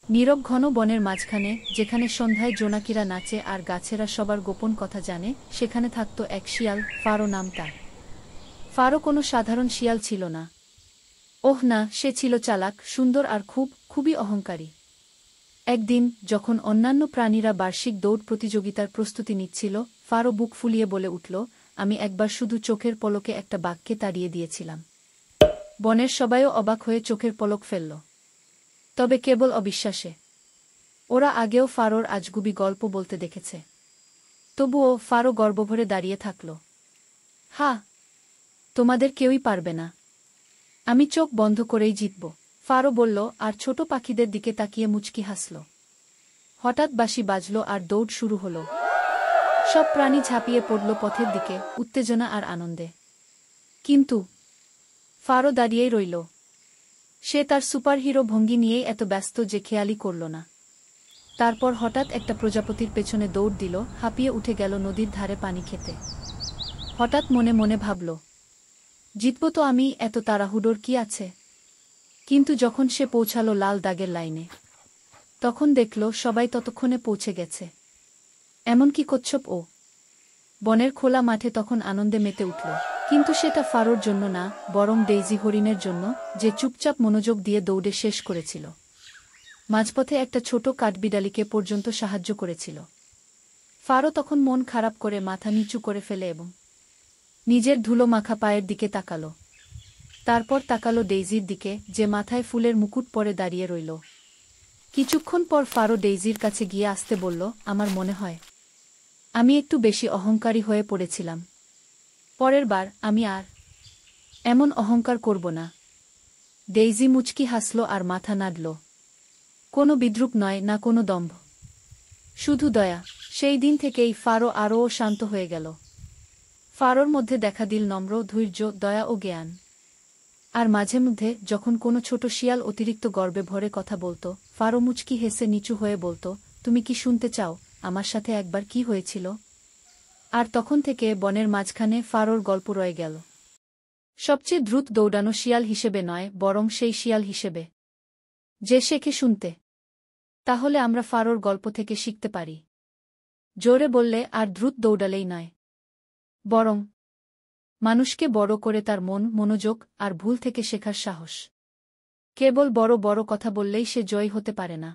নীরব ঘন বনের মাঝখানে, যেখানে সন্ধ্যায় জোনাকিরা নাচে আর গাছেরা সবার গোপন কথা জানে, সেখানে থাকত এক শিয়াল, ফারো নাম তার। ফারো কোনো সাধারণ শিয়াল ছিল না। ওহ না, সে ছিল চালাক, সুন্দর আর খুবই অহংকারী। একদিন, যখন অন্যান্য প্রাণীরা বার্ষিক দৌড় প্রতিযোগিতার প্রস্তুতি নিচ্ছিল, ফারো বুক ফুলিয়ে বলে উঠল, আমি একবার শুধু চোখের পলকে একটা বাঘকে তাড়িয়ে দিয়েছিলাম। বনের সবাইও অবাক হয়ে চোখের পলক ফেলল। তবে কেবল অবিশ্বাসে। ওরা আগেও ফারোর আজগুবি গল্প বলতে দেখেছে। তবুও ফারো গর্বভরে দাঁড়িয়ে থাকল। হা, তোমাদের কেউই পারবে না। আমি চোখ বন্ধ করেই জিতব, ফারো বলল, আর ছোট পাখিদের দিকে তাকিয়ে মুচকি হাসল। হঠাৎ বাঁশি বাজল আর দৌড় শুরু হল। সব প্রাণী ঝাঁপিয়ে পড়ল পথের দিকে, উত্তেজনা আর আনন্দে। কিন্তু ফারো দাঁড়িয়েই রইল। সে তার সুপারহিরো ভঙ্গি নিয়েই এত ব্যস্ত যে খেয়ালই করল না। তারপর হঠাৎ একটা প্রজাপতির পেছনে দৌড় দিল, হাঁপিয়ে উঠে গেল নদীর ধারে পানি খেতে। হঠাৎ মনে মনে ভাবল, জিতব তো আমি, এত তাড়াহুড়োর কি আছে? কিন্তু যখন সে পৌঁছাল লাল দাগের লাইনে, তখন দেখল সবাই ততক্ষণে পৌঁছে গেছে। এমনকি কচ্ছপও। বনের খোলা মাঠে তখন আনন্দে মেতে উঠল। কিন্তু সেটা ফারোর জন্য না, বরং ডেইজি হরিণের জন্য, যে চুপচাপ মনোযোগ দিয়ে দৌড়ে শেষ করেছিল। মাঝপথে একটা ছোট কাঠবিড়ালিকে পর্যন্ত সাহায্য করেছিল। ফারো তখন মন খারাপ করে মাথা নিচু করে ফেলে এবং নিজের ধুলো মাখা পায়ের দিকে তাকালো। তারপর তাকালো ডেইজির দিকে, যে মাথায় ফুলের মুকুট পরে দাঁড়িয়ে রইল। কিছুক্ষণ পর ফারো ডেইজির কাছে গিয়ে আসতে বলল, আমার মনে হয় আমি একটু বেশি অহংকারী হয়ে পড়েছিলাম। পরের বার আমি আর এমন অহংকার করব না। ডেইজি মুচকি হাসল আর মাথা নাড়ল। কোনো বিদ্রুপ নয়, না কোনো দম্ভ, শুধু দয়া। সেই দিন থেকেই ফারো আরও শান্ত হয়ে গেল। ফারোর মধ্যে দেখা দিল নম্র, ধৈর্য, দয়া ও জ্ঞান। আর মাঝে মধ্যে যখন কোনো ছোট শিয়াল অতিরিক্ত গর্বে ভরে কথা বলত, ফারো মুচকি হেসে নিচু হয়ে বলত, তুমি কি শুনতে চাও আমার সাথে একবার কি হয়েছিল? আর তখন থেকে বনের মাঝখানে ফারোর গল্প রয়ে গেল। সবচেয়ে দ্রুত দৌড়ানো শিয়াল হিসেবে নয়, বরং সেই শিয়াল হিসেবে যে শেখে শুনতে। তাহলে আমরা ফারোর গল্প থেকে শিখতে পারি, জোরে বললে আর দ্রুত দৌড়ালেই নয়, বরং মানুষকে বড় করে তার মন, মনোযোগ আর ভুল থেকে শেখার সাহস। কেবল বড় বড় কথা বললেই সে জয়ী হতে পারে না।